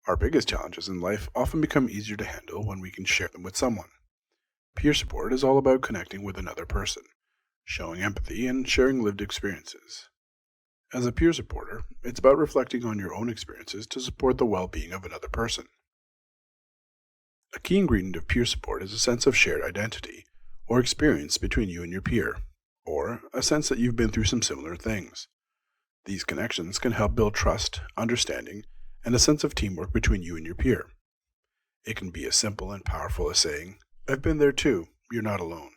Our biggest challenges in life often become easier to handle when we can share them with someone. Peer support is all about connecting with another person, showing empathy, and sharing lived experiences. As a peer supporter, it's about reflecting on your own experiences to support the well being of another person. A key ingredient of peer support is a sense of shared identity, or experience between you and your peer, or a sense that you've been through some similar things. These connections can help build trust, understanding, and a sense of teamwork between you and your peer. It can be as simple and powerful as saying, "I've been there too, you're not alone."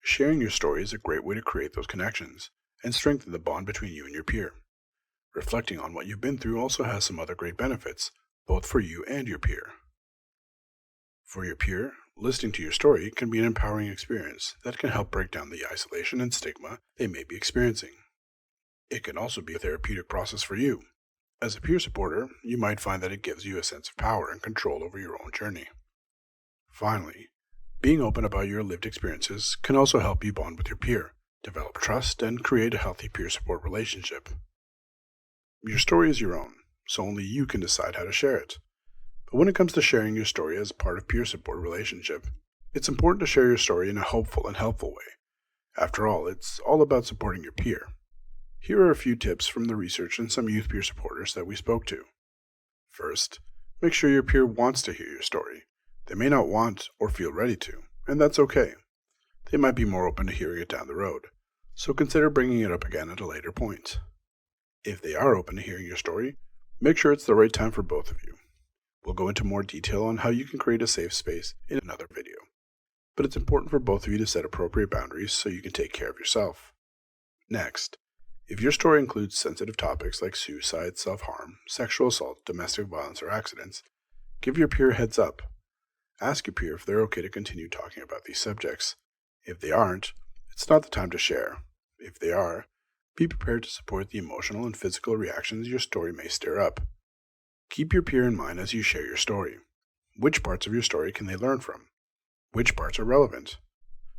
Sharing your story is a great way to create those connections and strengthen the bond between you and your peer. Reflecting on what you've been through also has some other great benefits, both for you and your peer. For your peer, listening to your story can be an empowering experience that can help break down the isolation and stigma they may be experiencing. It can also be a therapeutic process for you. As a peer supporter, you might find that it gives you a sense of power and control over your own journey. Finally, being open about your lived experiences can also help you bond with your peer, develop trust, and create a healthy peer support relationship. Your story is your own, so only you can decide how to share it. But when it comes to sharing your story as part of peer support relationship, it's important to share your story in a hopeful and helpful way. After all, it's all about supporting your peer. Here are a few tips from the research and some youth peer supporters that we spoke to. First, make sure your peer wants to hear your story. They may not want or feel ready to, and that's okay. They might be more open to hearing it down the road, so consider bringing it up again at a later point. If they are open to hearing your story, make sure it's the right time for both of you. We'll go into more detail on how you can create a safe space in another video, but it's important for both of you to set appropriate boundaries so you can take care of yourself. Next, if your story includes sensitive topics like suicide, self-harm, sexual assault, domestic violence, or accidents, give your peer a heads up. Ask your peer if they're okay to continue talking about these subjects. If they aren't, it's not the time to share. If they are, be prepared to support the emotional and physical reactions your story may stir up. Keep your peer in mind as you share your story. Which parts of your story can they learn from? Which parts are relevant?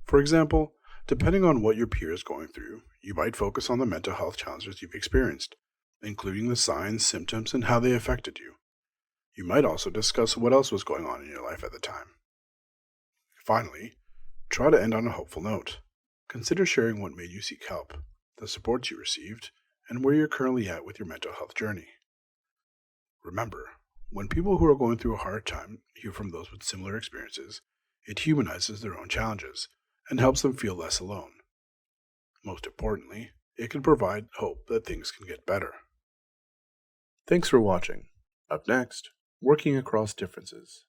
For example, depending on what your peer is going through, you might focus on the mental health challenges you've experienced, including the signs, symptoms, and how they affected you. You might also discuss what else was going on in your life at the time. Finally, try to end on a hopeful note. Consider sharing what made you seek help, the support you received, and where you're currently at with your mental health journey. Remember, when people who are going through a hard time hear from those with similar experiences, it humanizes their own challenges and helps them feel less alone. Most importantly, it can provide hope that things can get better. Thanks for watching. Up next, working across differences.